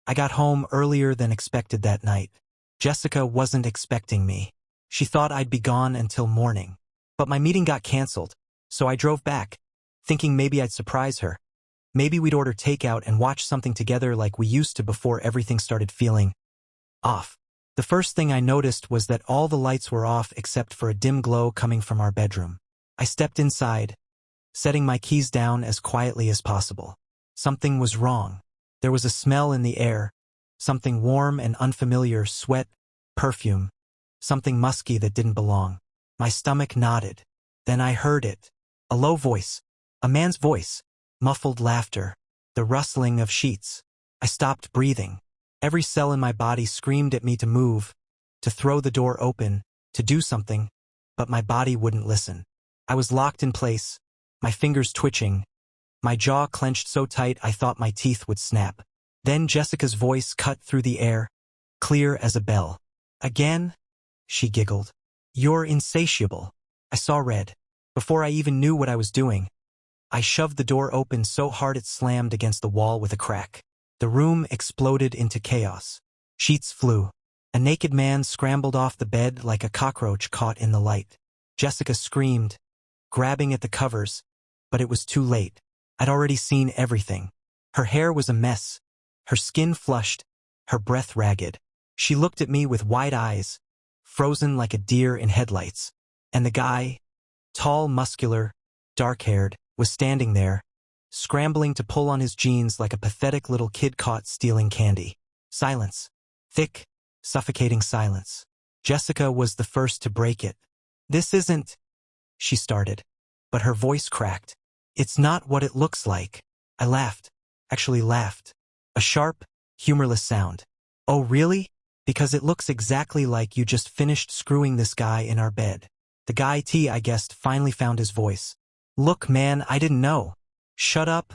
I got home earlier than expected that night. Jessica wasn't expecting me. She thought I'd be gone until morning. But my meeting got canceled, so I drove back, thinking maybe I'd surprise her. Maybe we'd order takeout and watch something together like we used to before everything started feeling off. The first thing I noticed was that all the lights were off except for a dim glow coming from our bedroom. I stepped inside, setting my keys down as quietly as possible. Something was wrong. There was a smell in the air, something warm and unfamiliar, sweat, perfume, something musky that didn't belong. My stomach nodded. Then I heard it. A low voice. A man's voice. Muffled laughter. The rustling of sheets. I stopped breathing. Every cell in my body screamed at me to move, to throw the door open, to do something, but my body wouldn't listen. I was locked in place, my fingers twitching, my jaw clenched so tight I thought my teeth would snap. Then Jessica's voice cut through the air, clear as a bell. "Again?" she giggled. "You're insatiable." I saw red. Before I even knew what I was doing, I shoved the door open so hard it slammed against the wall with a crack. The room exploded into chaos. Sheets flew. A naked man scrambled off the bed like a cockroach caught in the light. Jessica screamed, grabbing at the covers, but it was too late. I'd already seen everything. Her hair was a mess, her skin flushed, her breath ragged. She looked at me with wide eyes, frozen like a deer in headlights. And the guy, tall, muscular, dark-haired, was standing there, scrambling to pull on his jeans like a pathetic little kid caught stealing candy. Silence. Thick, suffocating silence. Jessica was the first to break it. "This isn't," she started, but her voice cracked. "It's not what it looks like." I laughed. Actually laughed. A sharp, humorless sound. "Oh, really? Because it looks exactly like you just finished screwing this guy in our bed." The guy I guessed finally found his voice. "Look, man, I didn't know." "Shut up,"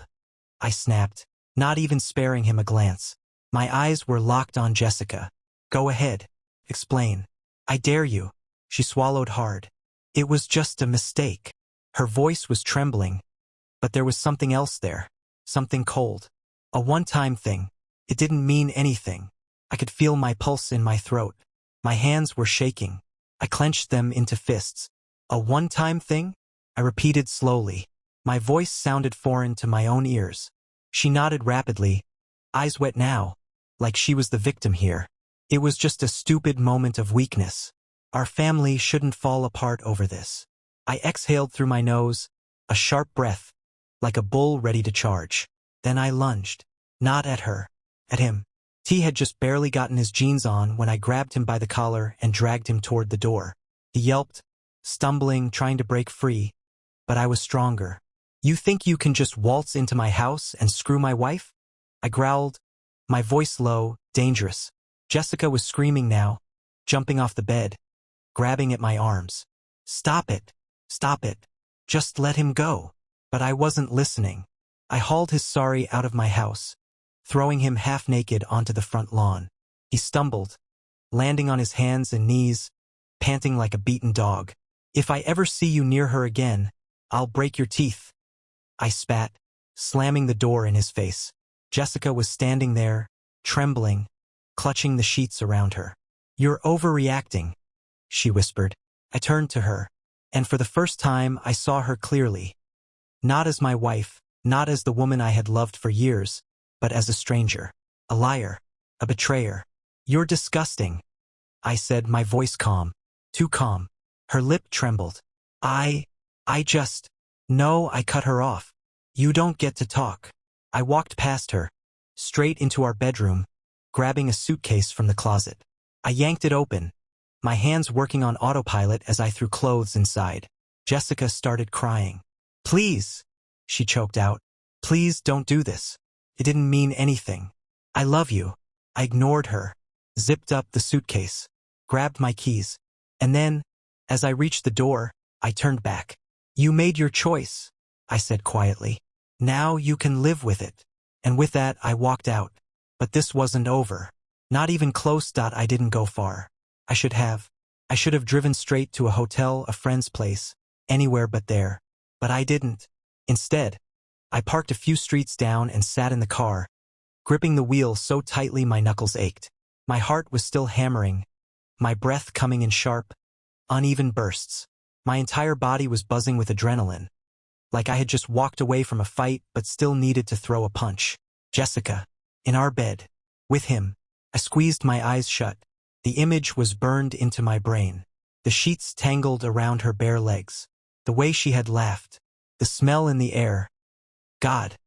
I snapped, not even sparing him a glance. My eyes were locked on Jessica. "Go ahead. Explain. I dare you." She swallowed hard. "It was just a mistake." Her voice was trembling, but there was something else there. Something cold. A one-time thing. It didn't mean anything. I could feel my pulse in my throat. My hands were shaking. I clenched them into fists. "A one-time thing?" I repeated slowly. My voice sounded foreign to my own ears. She nodded rapidly, eyes wet now, like she was the victim here. "It was just a stupid moment of weakness. Our family shouldn't fall apart over this." I exhaled through my nose, a sharp breath, like a bull ready to charge. Then I lunged. Not at her. At him. T had just barely gotten his jeans on when I grabbed him by the collar and dragged him toward the door. He yelped, stumbling, trying to break free, but I was stronger. "You think you can just waltz into my house and screw my wife?" I growled, my voice low, dangerous. Jessica was screaming now, jumping off the bed, grabbing at my arms. "Stop it. Stop it. Just let him go." But I wasn't listening. I hauled his sorry out of my house, throwing him half-naked onto the front lawn. He stumbled, landing on his hands and knees, panting like a beaten dog. "If I ever see you near her again, I'll break your teeth," I spat, slamming the door in his face. Jessica was standing there, trembling, clutching the sheets around her. "You're overreacting," she whispered. I turned to her, and for the first time I saw her clearly. Not as my wife, not as the woman I had loved for years, but as a stranger. A liar. A betrayer. "You're disgusting," I said, my voice calm. Too calm. Her lip trembled. I just... "No," I cut her off. "You don't get to talk." I walked past her, straight into our bedroom, grabbing a suitcase from the closet. I yanked it open, my hands working on autopilot as I threw clothes inside. Jessica started crying. "Please," she choked out. "Please don't do this. It didn't mean anything. I love you." I ignored her, zipped up the suitcase, grabbed my keys, and then, as I reached the door, I turned back. "You made your choice," I said quietly. "Now you can live with it." And with that, I walked out. But this wasn't over. Not even close. I didn't go far. I should have. I should have driven straight to a hotel, a friend's place, anywhere but there. But I didn't. Instead, I parked a few streets down and sat in the car, gripping the wheel so tightly my knuckles ached. My heart was still hammering, my breath coming in sharp, uneven bursts. My entire body was buzzing with adrenaline, like I had just walked away from a fight but still needed to throw a punch. Jessica. In our bed. With him. I squeezed my eyes shut. The image was burned into my brain. The sheets tangled around her bare legs. The way she had laughed. The smell in the air. God.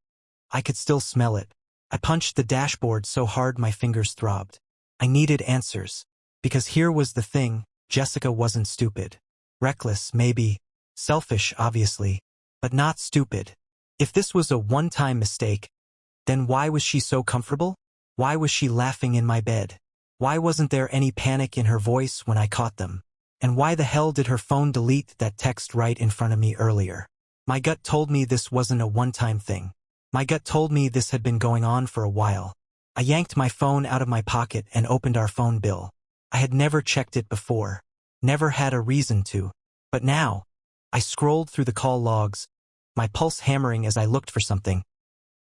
I could still smell it. I punched the dashboard so hard my fingers throbbed. I needed answers. Because here was the thing, Jessica wasn't stupid. Reckless, maybe. Selfish, obviously. But not stupid. If this was a one-time mistake, then why was she so comfortable? Why was she laughing in my bed? Why wasn't there any panic in her voice when I caught them? And why the hell did her phone delete that text right in front of me earlier? My gut told me this wasn't a one-time thing. My gut told me this had been going on for a while. I yanked my phone out of my pocket and opened our phone bill. I had never checked it before. Never had a reason to. But now, I scrolled through the call logs, my pulse hammering as I looked for something.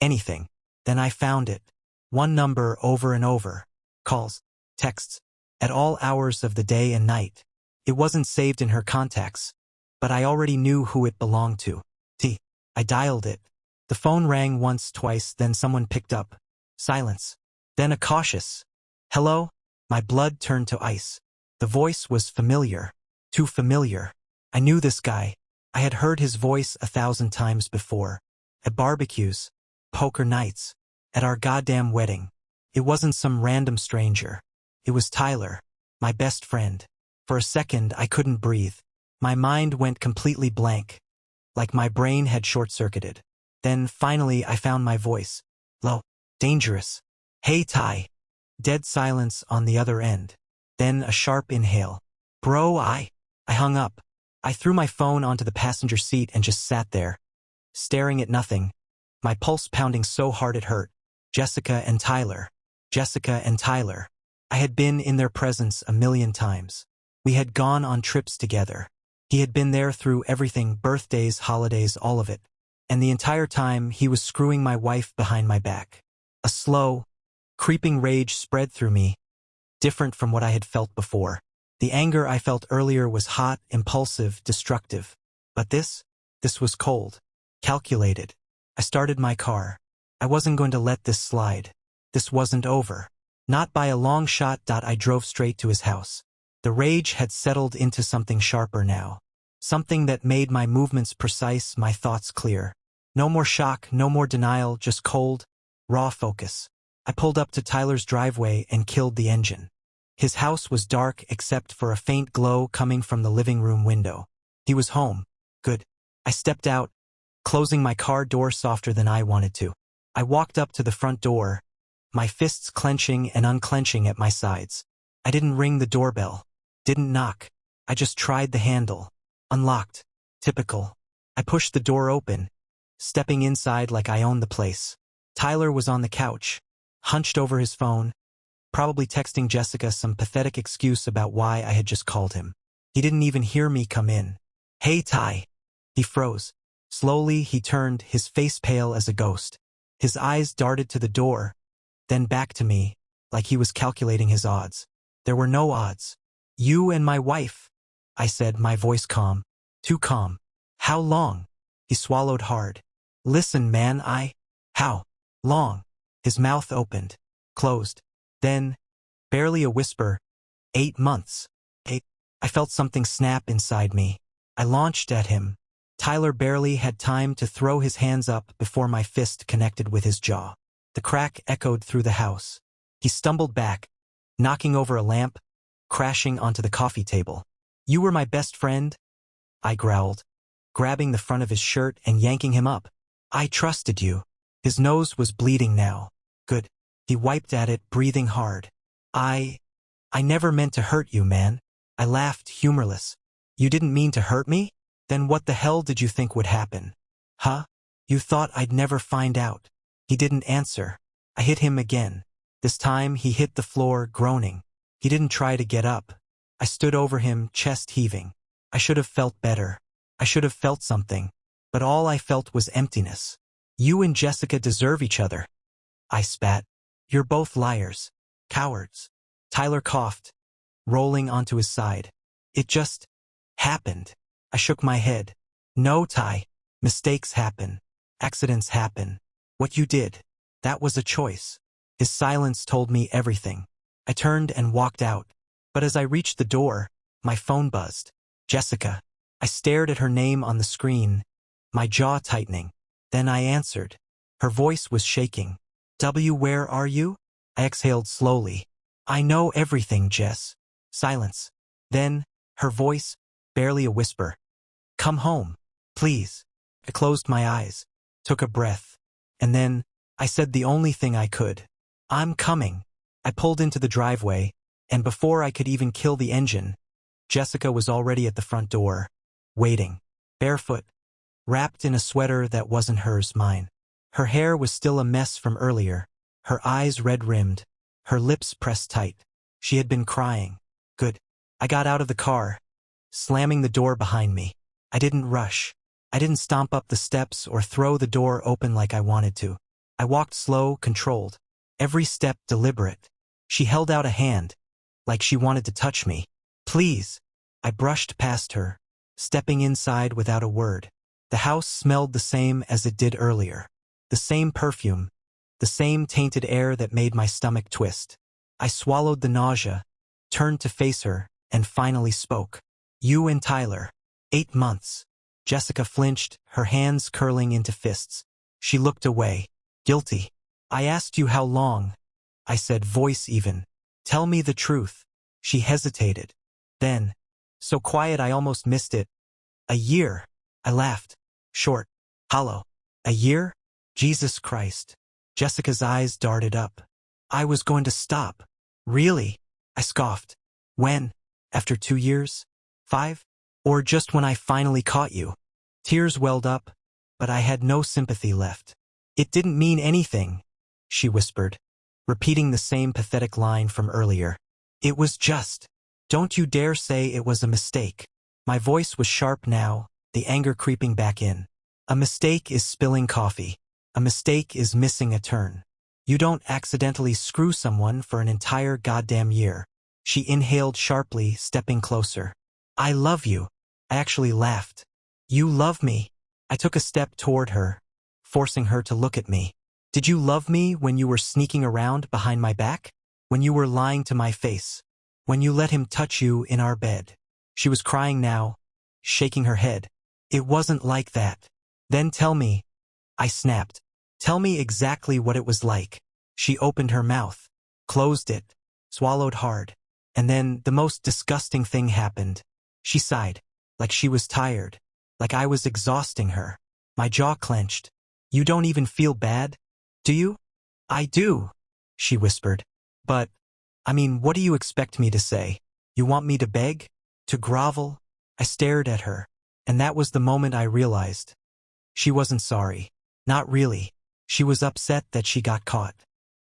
Anything. Then I found it. One number over and over. Calls. Texts. At all hours of the day and night. It wasn't saved in her contacts. But I already knew who it belonged to. I dialed it. The phone rang once, twice, then someone picked up. Silence. Then a cautious. Hello? My blood turned to ice. The voice was familiar. Too familiar. I knew this guy. I had heard his voice 1,000 times before. At barbecues. Poker nights. At our goddamn wedding. It wasn't some random stranger. It was Tyler. My best friend. For a second, I couldn't breathe. My mind went completely blank. Like my brain had short-circuited. Then, finally, I found my voice. Low. Dangerous. Hey, Ty. Dead silence on the other end. Then a sharp inhale. Bro, I hung up. I threw my phone onto the passenger seat and just sat there, staring at nothing, my pulse pounding so hard it hurt. Jessica and Tyler. Jessica and Tyler. I had been in their presence 1,000,000 times. We had gone on trips together. He had been there through everything, birthdays, holidays, all of it. And the entire time, he was screwing my wife behind my back. A slow, creeping rage spread through me, different from what I had felt before. The anger I felt earlier was hot, impulsive, destructive. But this was cold, calculated. I started my car. I wasn't going to let this slide. This wasn't over. Not by a long shot. I drove straight to his house. The rage had settled into something sharper now. Something that made my movements precise, my thoughts clear. No more shock, no more denial, just cold, raw focus. I pulled up to Tyler's driveway and killed the engine. His house was dark except for a faint glow coming from the living room window. He was home. Good. I stepped out, closing my car door softer than I wanted to. I walked up to the front door, my fists clenching and unclenching at my sides. I didn't ring the doorbell. Didn't knock. I just tried the handle. Unlocked. Typical. I pushed the door open, stepping inside like I owned the place. Tyler was on the couch, hunched over his phone, probably texting Jessica some pathetic excuse about why I had just called him. He didn't even hear me come in. Hey, Ty. He froze. Slowly, he turned, his face pale as a ghost. His eyes darted to the door, then back to me, like he was calculating his odds. There were no odds. You and my wife, I said, my voice calm. Too calm. How long? He swallowed hard. Listen, man, How long? His mouth opened, closed. Then, barely a whisper, 8 months. I felt something snap inside me. I launched at him. Tyler barely had time to throw his hands up before my fist connected with his jaw. The crack echoed through the house. He stumbled back, knocking over a lamp, crashing onto the coffee table. You were my best friend? I growled, grabbing the front of his shirt and yanking him up. I trusted you. His nose was bleeding now. Good. He wiped at it, breathing hard. I never meant to hurt you, man. I laughed, humorless. You didn't mean to hurt me? Then what the hell did you think would happen? Huh? You thought I'd never find out. He didn't answer. I hit him again. This time he hit the floor, groaning. He didn't try to get up. I stood over him, chest heaving. I should have felt better. I should have felt something. But all I felt was emptiness. You and Jessica deserve each other. I spat. You're both liars. Cowards. Tyler coughed, rolling onto his side. It just happened. I shook my head. No, Ty. Mistakes happen. Accidents happen. What you did, that was a choice. His silence told me everything. I turned and walked out. But as I reached the door, my phone buzzed. Jessica. I stared at her name on the screen, my jaw tightening. Then I answered. Her voice was shaking. Where are you? I exhaled slowly. I know everything, Jess. Silence. Then, her voice, barely a whisper. Come home, please. I closed my eyes, took a breath, and then, I said the only thing I could. I'm coming. I pulled into the driveway, and before I could even kill the engine, Jessica was already at the front door, waiting, barefoot, wrapped in a sweater that wasn't hers, mine. Her hair was still a mess from earlier, her eyes red-rimmed, her lips pressed tight. She had been crying. Good. I got out of the car, slamming the door behind me. I didn't rush. I didn't stomp up the steps or throw the door open like I wanted to. I walked slow, controlled, every step deliberate. She held out a hand, like she wanted to touch me. Please. I brushed past her, stepping inside without a word. The house smelled the same as it did earlier. The same perfume, the same tainted air that made my stomach twist. I swallowed the nausea, turned to face her, and finally spoke. You and Tyler. 8 months. Jessica flinched, her hands curling into fists. She looked away. Guilty. I asked you how long. I said, voice even. Tell me the truth. She hesitated. Then, so quiet I almost missed it. A year. I laughed. Short. Hollow. A year? Jesus Christ. Jessica's eyes darted up. I was going to stop. Really? I scoffed. When? After 2 years? 5? Or just when I finally caught you? Tears welled up, but I had no sympathy left. It didn't mean anything, she whispered, repeating the same pathetic line from earlier. It was just. Don't you dare say it was a mistake. My voice was sharp now, the anger creeping back in. A mistake is spilling coffee. A mistake is missing a turn. You don't accidentally screw someone for an entire goddamn year. She inhaled sharply, stepping closer. I love you. I actually laughed. You love me. I took a step toward her, forcing her to look at me. Did you love me when you were sneaking around behind my back? When you were lying to my face? When you let him touch you in our bed? She was crying now, shaking her head. It wasn't like that. Then tell me. I snapped. Tell me exactly what it was like. She opened her mouth, closed it, swallowed hard. And then the most disgusting thing happened. She sighed, like she was tired, like I was exhausting her. My jaw clenched. You don't even feel bad, do you? I do, she whispered. But, I mean, what do you expect me to say? You want me to beg? To grovel? I stared at her, and that was the moment I realized. She wasn't sorry. Not really. She was upset that she got caught.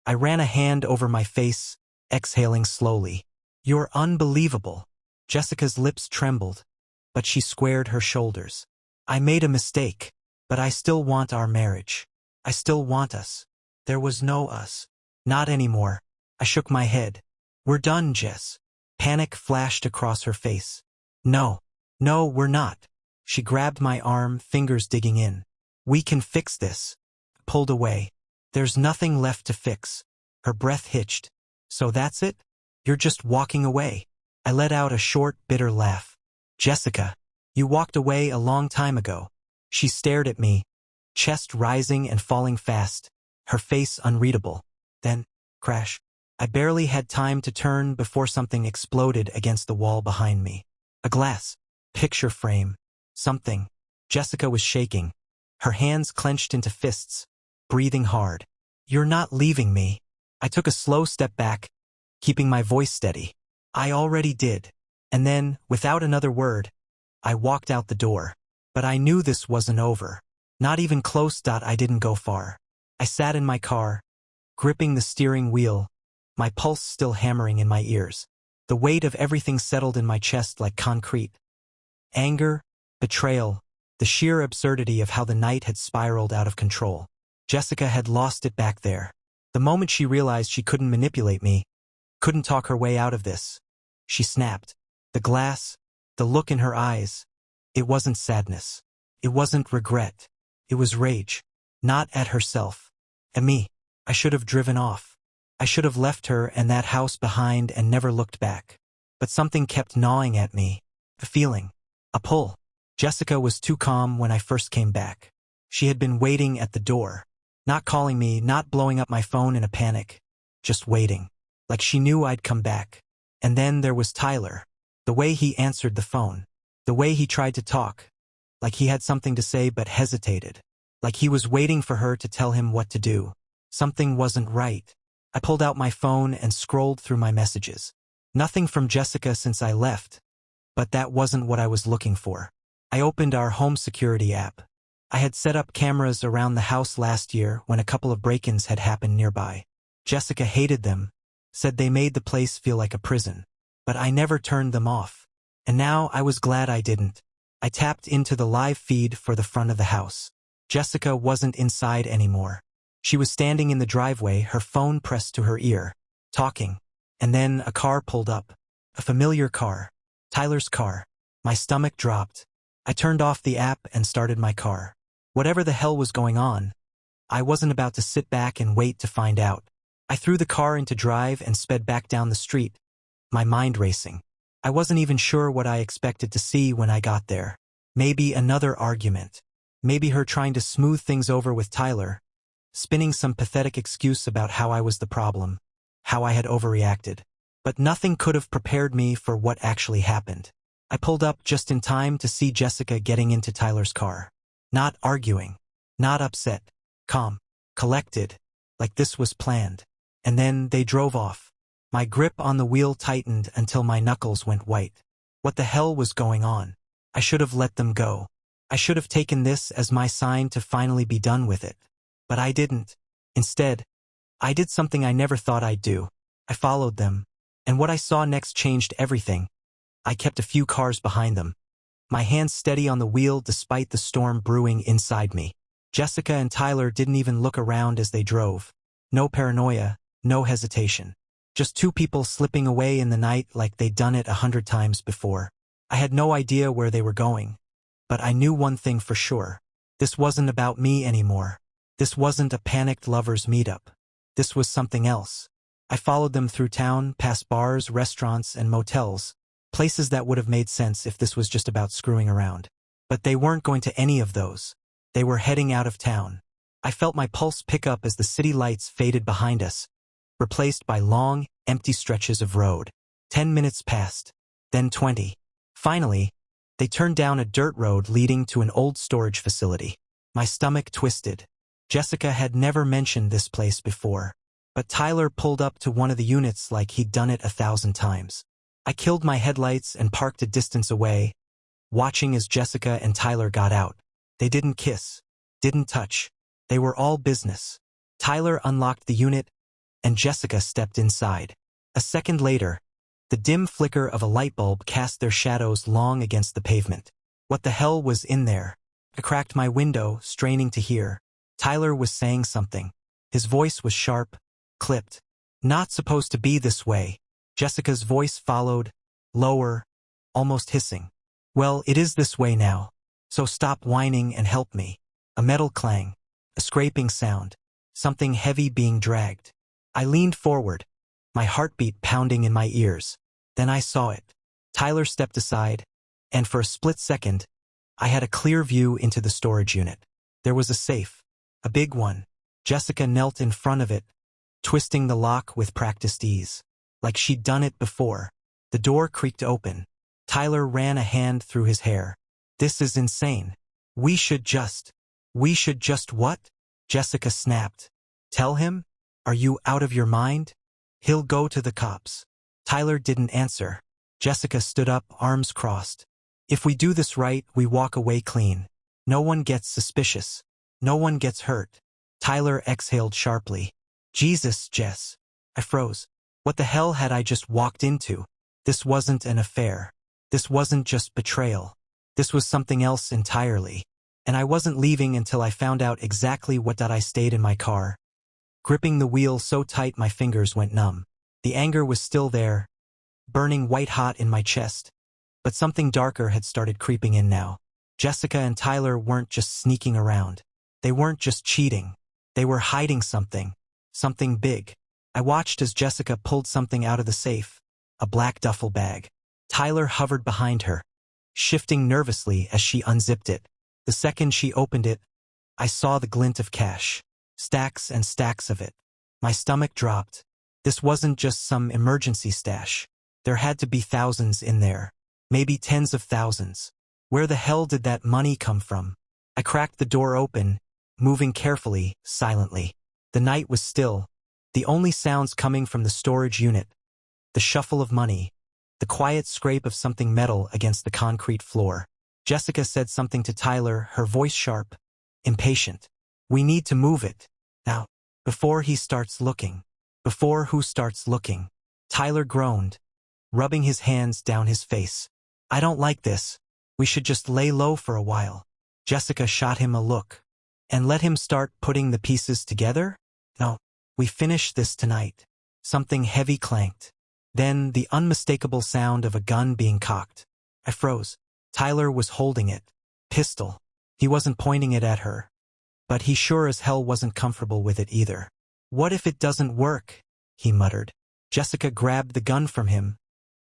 I ran a hand over my face, exhaling slowly. You're unbelievable. Jessica's lips trembled, but she squared her shoulders. I made a mistake, but I still want our marriage. I still want us. There was no us. Not anymore. I shook my head. We're done, Jess. Panic flashed across her face. No, we're not. She grabbed my arm, fingers digging in. We can fix this. Pulled away. There's nothing left to fix. Her breath hitched. So that's it? You're just walking away. I let out a short, bitter laugh. Jessica, you walked away a long time ago. She stared at me, chest rising and falling fast, her face unreadable. Then, crash. I barely had time to turn before something exploded against the wall behind me. A glass, picture frame, something. Jessica was shaking, her hands clenched into fists, breathing hard. You're not leaving me. I took a slow step back, keeping my voice steady. I already did. And then, without another word, I walked out the door. But I knew this wasn't over. Not even close. I didn't go far. I sat in my car, gripping the steering wheel, my pulse still hammering in my ears. The weight of everything settled in my chest like concrete. Anger, betrayal, the sheer absurdity of how the night had spiraled out of control. Jessica had lost it back there. The moment she realized she couldn't manipulate me, couldn't talk her way out of this, she snapped. The glass, the look in her eyes. It wasn't sadness. It wasn't regret. It was rage. Not at herself. At me. I should have driven off. I should have left her and that house behind and never looked back. But something kept gnawing at me. A feeling. A pull. Jessica was too calm when I first came back. She had been waiting at the door. Not calling me, not blowing up my phone in a panic. Just waiting. Like she knew I'd come back. And then there was Tyler. The way he answered the phone. The way he tried to talk. Like he had something to say but hesitated. Like he was waiting for her to tell him what to do. Something wasn't right. I pulled out my phone and scrolled through my messages. Nothing from Jessica since I left. But that wasn't what I was looking for. I opened our home security app. I had set up cameras around the house last year when a couple of break-ins had happened nearby. Jessica hated them, said they made the place feel like a prison. But I never turned them off. And now I was glad I didn't. I tapped into the live feed for the front of the house. Jessica wasn't inside anymore. She was standing in the driveway, her phone pressed to her ear, talking. And then a car pulled up. A familiar car. Tyler's car. My stomach dropped. I turned off the app and started my car. Whatever the hell was going on, I wasn't about to sit back and wait to find out. I threw the car into drive and sped back down the street, my mind racing. I wasn't even sure what I expected to see when I got there. Maybe another argument. Maybe her trying to smooth things over with Tyler, spinning some pathetic excuse about how I was the problem, how I had overreacted. But nothing could have prepared me for what actually happened. I pulled up just in time to see Jessica getting into Tyler's car. Not arguing, not upset, calm, collected, like this was planned. And then they drove off. My grip on the wheel tightened until my knuckles went white. What the hell was going on? I should have let them go. I should have taken this as my sign to finally be done with it. But I didn't. Instead, I did something I never thought I'd do. I followed them. And what I saw next changed everything. I kept a few cars behind them. My hands steady on the wheel despite the storm brewing inside me. Jessica and Tyler didn't even look around as they drove. No paranoia, no hesitation. Just two people slipping away in the night like they'd done it 100 times before. I had no idea where they were going. But I knew one thing for sure. This wasn't about me anymore. This wasn't a panicked lovers meetup. This was something else. I followed them through town, past bars, restaurants, and motels. Places that would have made sense if this was just about screwing around. But they weren't going to any of those. They were heading out of town. I felt my pulse pick up as the city lights faded behind us, replaced by long, empty stretches of road. 10 minutes passed, then 20. Finally, they turned down a dirt road leading to an old storage facility. My stomach twisted. Jessica had never mentioned this place before. But Tyler pulled up to one of the units like he'd done it 1,000 times. I killed my headlights and parked a distance away, watching as Jessica and Tyler got out. They didn't kiss, didn't touch. They were all business. Tyler unlocked the unit, and Jessica stepped inside. A second later, the dim flicker of a light bulb cast their shadows long against the pavement. What the hell was in there? I cracked my window, straining to hear. Tyler was saying something. His voice was sharp, clipped. Not supposed to be this way. Jessica's voice followed, lower, almost hissing. Well, it is this way now. So stop whining and help me. A metal clang. A scraping sound. Something heavy being dragged. I leaned forward, my heartbeat pounding in my ears. Then I saw it. Tyler stepped aside, and for a split second, I had a clear view into the storage unit. There was a safe. A big one. Jessica knelt in front of it, twisting the lock with practiced ease. Like she'd done it before. The door creaked open. Tyler ran a hand through his hair. This is insane. We should just what? Jessica snapped. Tell him? Are you out of your mind? He'll go to the cops. Tyler didn't answer. Jessica stood up, arms crossed. If we do this right, we walk away clean. No one gets suspicious. No one gets hurt. Tyler exhaled sharply. Jesus, Jess. I froze. What the hell had I just walked into? This wasn't an affair. This wasn't just betrayal. This was something else entirely. And I wasn't leaving until I found out exactly what. I stayed in my car, gripping the wheel so tight my fingers went numb. The anger was still there, burning white-hot in my chest. But something darker had started creeping in now. Jessica and Tyler weren't just sneaking around. They weren't just cheating. They were hiding something. Something big. I watched as Jessica pulled something out of the safe. A black duffel bag. Tyler hovered behind her, shifting nervously as she unzipped it. The second she opened it, I saw the glint of cash. Stacks and stacks of it. My stomach dropped. This wasn't just some emergency stash. There had to be thousands in there. Maybe tens of thousands. Where the hell did that money come from? I cracked the door open, moving carefully, silently. The night was still. The only sounds coming from the storage unit. The shuffle of money. The quiet scrape of something metal against the concrete floor. Jessica said something to Tyler, her voice sharp, impatient. We need to move it. Now. Before he starts looking. Before who starts looking? Tyler groaned, rubbing his hands down his face. I don't like this. We should just lay low for a while. Jessica shot him a look. And let him start putting the pieces together? No. We finish this tonight. Something heavy clanked. Then the unmistakable sound of a gun being cocked. I froze. Tyler was holding it. Pistol. He wasn't pointing it at her. But he sure as hell wasn't comfortable with it either. What if it doesn't work? He muttered. Jessica grabbed the gun from him,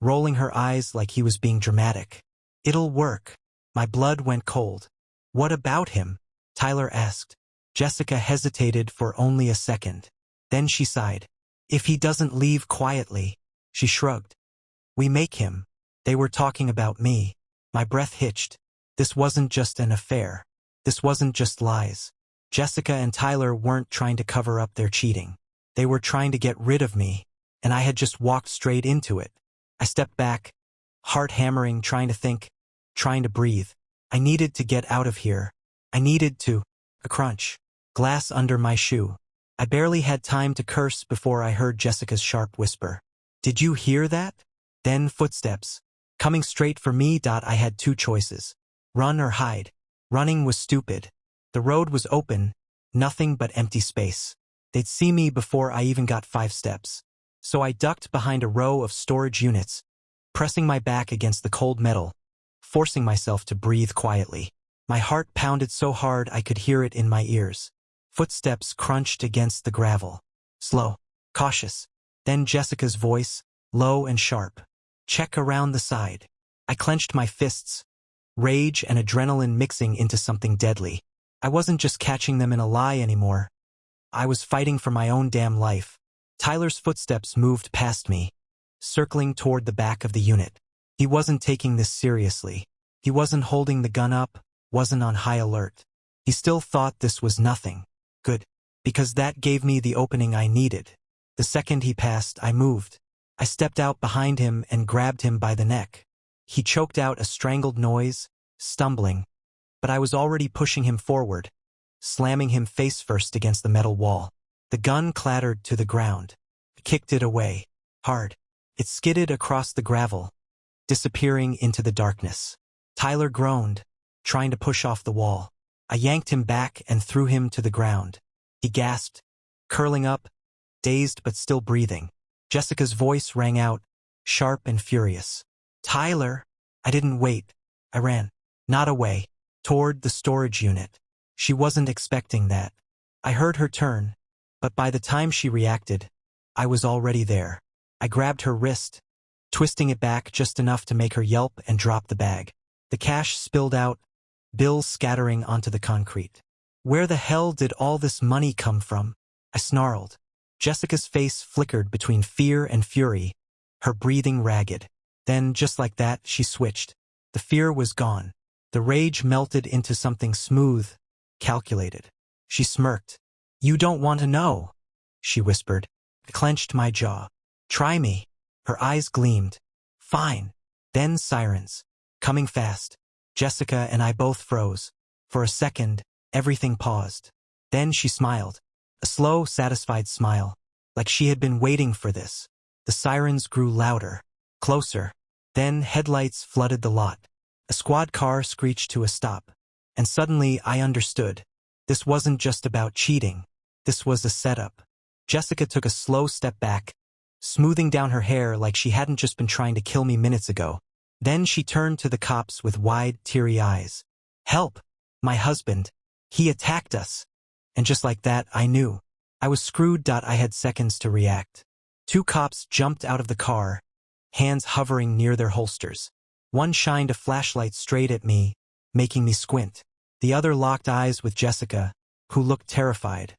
rolling her eyes like he was being dramatic. It'll work. My blood went cold. What about him? Tyler asked. Jessica hesitated for only a second. Then she sighed. If he doesn't leave quietly. She shrugged. We make him. They were talking about me. My breath hitched. This wasn't just an affair. This wasn't just lies. Jessica and Tyler weren't trying to cover up their cheating. They were trying to get rid of me, and I had just walked straight into it. I stepped back, heart hammering, trying to think, trying to breathe. I needed to get out of here. I needed to. A crunch. Glass under my shoe. I barely had time to curse before I heard Jessica's sharp whisper. Did you hear that? Then footsteps. Coming straight for me. I had two choices. Run or hide. Running was stupid. The road was open, nothing but empty space. They'd see me before I even got 5 steps. So I ducked behind a row of storage units, pressing my back against the cold metal, forcing myself to breathe quietly. My heart pounded so hard I could hear it in my ears. Footsteps crunched against the gravel. Slow, cautious. Then Jessica's voice, low and sharp. Check around the side. I clenched my fists, rage and adrenaline mixing into something deadly. I wasn't just catching them in a lie anymore. I was fighting for my own damn life. Tyler's footsteps moved past me, circling toward the back of the unit. He wasn't taking this seriously. He wasn't holding the gun up, wasn't on high alert. He still thought this was nothing. Good, because that gave me the opening I needed. The second he passed, I moved. I stepped out behind him and grabbed him by the neck. He choked out a strangled noise, stumbling. But I was already pushing him forward, slamming him face first against the metal wall. The gun clattered to the ground. I kicked it away, hard. It skidded across the gravel, disappearing into the darkness. Tyler groaned, trying to push off the wall. I yanked him back and threw him to the ground. He gasped, curling up, dazed but still breathing. Jessica's voice rang out, sharp and furious. Tyler! I didn't wait. I ran. Not away. Toward the storage unit. She wasn't expecting that. I heard her turn, but by the time she reacted, I was already there. I grabbed her wrist, twisting it back just enough to make her yelp and drop the bag. The cash spilled out, bills scattering onto the concrete. Where the hell did all this money come from? I snarled. Jessica's face flickered between fear and fury, her breathing ragged. Then, just like that, she switched. The fear was gone. The rage melted into something smooth, calculated. She smirked. You don't want to know, she whispered. I clenched my jaw. Try me. Her eyes gleamed. Fine. Then sirens. Coming fast. Jessica and I both froze. For a second, everything paused. Then she smiled. A slow, satisfied smile, like she had been waiting for this. The sirens grew louder, closer. Then headlights flooded the lot. A squad car screeched to a stop. And suddenly I understood. This wasn't just about cheating. This was a setup. Jessica took a slow step back, smoothing down her hair like she hadn't just been trying to kill me minutes ago. Then she turned to the cops with wide, teary eyes. "Help! My husband. He attacked us." And just like that, I knew. I was screwed. I had seconds to react. Two cops jumped out of the car, hands hovering near their holsters. One shined a flashlight straight at me, making me squint. The other locked eyes with Jessica, who looked terrified,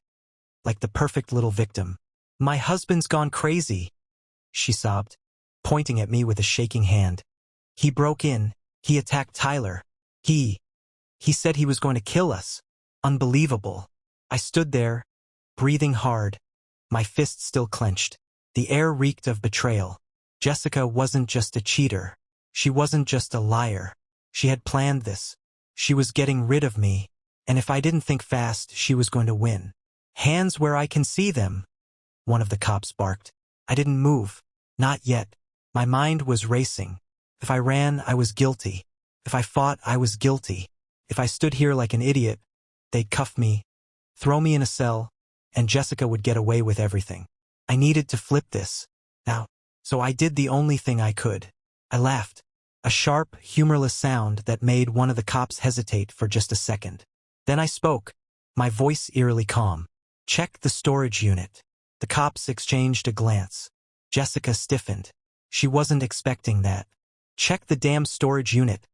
like the perfect little victim. "My husband's gone crazy," she sobbed, pointing at me with a shaking hand. "He broke in. He attacked Tyler. He said he was going to kill us." Unbelievable. I stood there, breathing hard, my fists still clenched. The air reeked of betrayal. Jessica wasn't just a cheater. She wasn't just a liar. She had planned this. She was getting rid of me, and if I didn't think fast, she was going to win. "Hands where I can see them," one of the cops barked. I didn't move. Not yet. My mind was racing. If I ran, I was guilty. If I fought, I was guilty. If I stood here like an idiot, they'd cuff me, throw me in a cell, and Jessica would get away with everything. I needed to flip this. Now, so I did the only thing I could. I laughed. A sharp, humorless sound that made one of the cops hesitate for just a second. Then I spoke, my voice eerily calm. "Check the storage unit." The cops exchanged a glance. Jessica stiffened. She wasn't expecting that. "Check the damn storage unit,"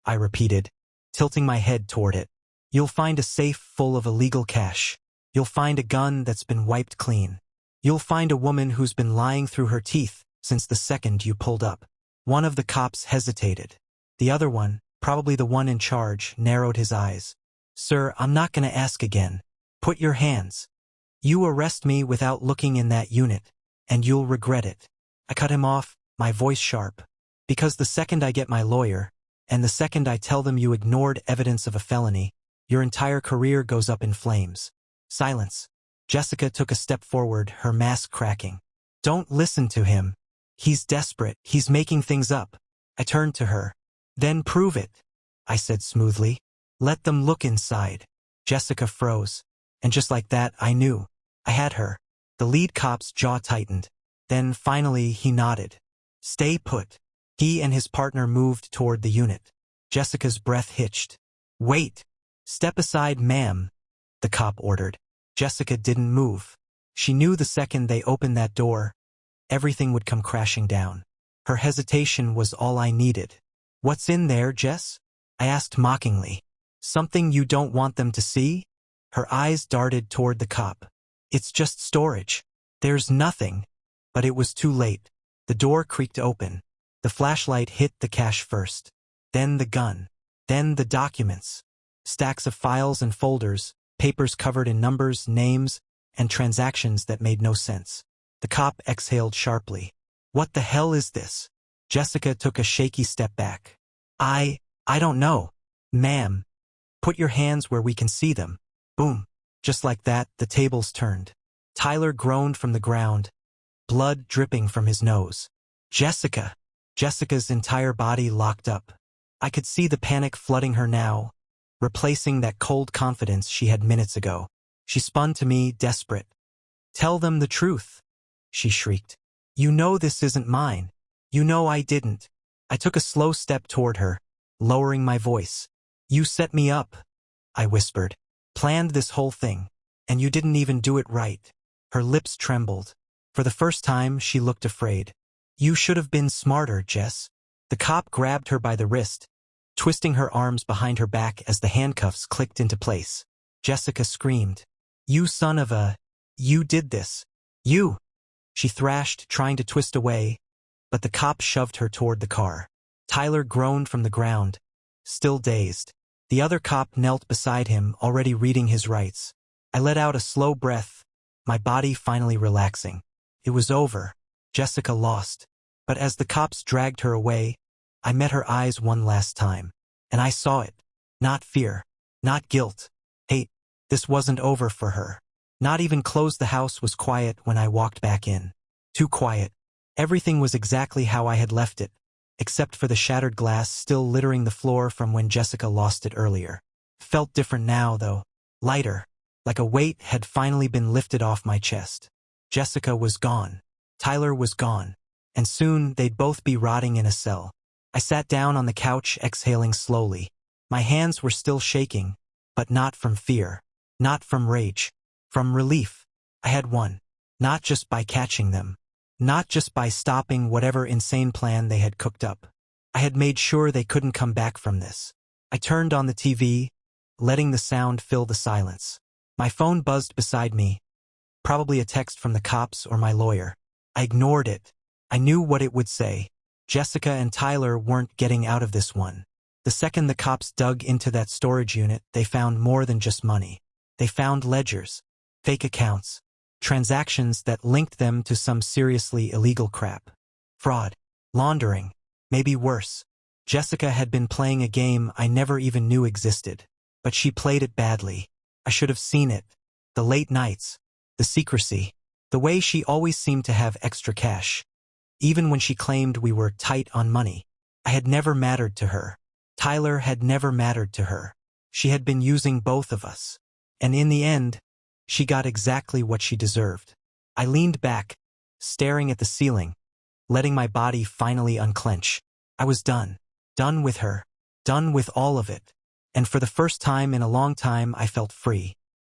I repeated, tilting my head toward it. "You'll find a safe full of illegal cash. You'll find a gun that's been wiped clean. You'll find a woman who's been lying through her teeth since the second you pulled up." One of the cops hesitated. The other one, probably the one in charge, narrowed his eyes. "Sir, I'm not going to ask again. Put your hands. You arrest me without looking in that unit, and you'll regret it." I cut him off, my voice sharp. "Because the second I get my lawyer, and the second I tell them you ignored evidence of a felony, your entire career goes up in flames." Silence. Jessica took a step forward, her mask cracking. "Don't listen to him. He's desperate. He's making things up." I turned to her. "Then prove it," I said smoothly. "Let them look inside." Jessica froze. And just like that, I knew. I had her. The lead cop's jaw tightened. Then finally he nodded. "Stay put." He and his partner moved toward the unit. Jessica's breath hitched. "Wait. Step aside, ma'am," the cop ordered. Jessica didn't move. She knew the second they opened that door, everything would come crashing down. Her hesitation was all I needed. "What's in there, Jess?" I asked mockingly. "Something you don't want them to see?" Her eyes darted toward the cop. "It's just storage. There's nothing." But it was too late. The door creaked open. The flashlight hit the cash first. Then the gun. Then the documents. Stacks of files and folders, papers covered in numbers, names, and transactions that made no sense. The cop exhaled sharply. "What the hell is this?" Jessica took a shaky step back. I don't know. Ma'am. Put your hands where we can see them." Boom. Just like that, the tables turned. Tyler groaned from the ground, blood dripping from his nose. "Jessica." Jessica's entire body locked up. I could see the panic flooding her now, replacing that cold confidence she had minutes ago. She spun to me, desperate. "Tell them the truth," she shrieked. "You know this isn't mine. You know I didn't." I took a slow step toward her, lowering my voice. "You set me up," I whispered. "Planned this whole thing, and you didn't even do it right." Her lips trembled. For the first time, she looked afraid. "You should have been smarter, Jess." The cop grabbed her by the wrist, twisting her arms behind her back as the handcuffs clicked into place. Jessica screamed. "You son of a... You did this. You!" She thrashed, trying to twist away, but the cop shoved her toward the car. Tyler groaned from the ground, still dazed. The other cop knelt beside him, already reading his rights. I let out a slow breath, my body finally relaxing. It was over. Jessica lost. But as the cops dragged her away, I met her eyes one last time. And I saw it. Not fear. Not guilt. Hate. This wasn't over for her. Not even close. The house was quiet when I walked back in. Too quiet. Everything was exactly how I had left it, except for the shattered glass still littering the floor from when Jessica lost it earlier. Felt different now, though. Lighter. Like a weight had finally been lifted off my chest. Jessica was gone. Tyler was gone. And soon they'd both be rotting in a cell. I sat down on the couch, exhaling slowly. My hands were still shaking, but not from fear, not from rage, from relief. I had won. Not just by catching them. Not just by stopping whatever insane plan they had cooked up. I had made sure they couldn't come back from this. I turned on the TV, letting the sound fill the silence. My phone buzzed beside me, probably a text from the cops or my lawyer. I ignored it. I knew what it would say. Jessica and Tyler weren't getting out of this one. The second the cops dug into that storage unit, they found more than just money. They found ledgers, fake accounts, transactions that linked them to some seriously illegal crap. Fraud, laundering, maybe worse. Jessica had been playing a game I never even knew existed. But she played it badly. I should have seen it. The late nights, the secrecy, the way she always seemed to have extra cash. Even when she claimed we were tight on money. I had never mattered to her. Tyler had never mattered to her. She had been using both of us. And in the end, she got exactly what she deserved. I leaned back, staring at the ceiling, letting my body finally unclench. I was done. Done with her. Done with all of it. And for the first time in a long time, I felt free.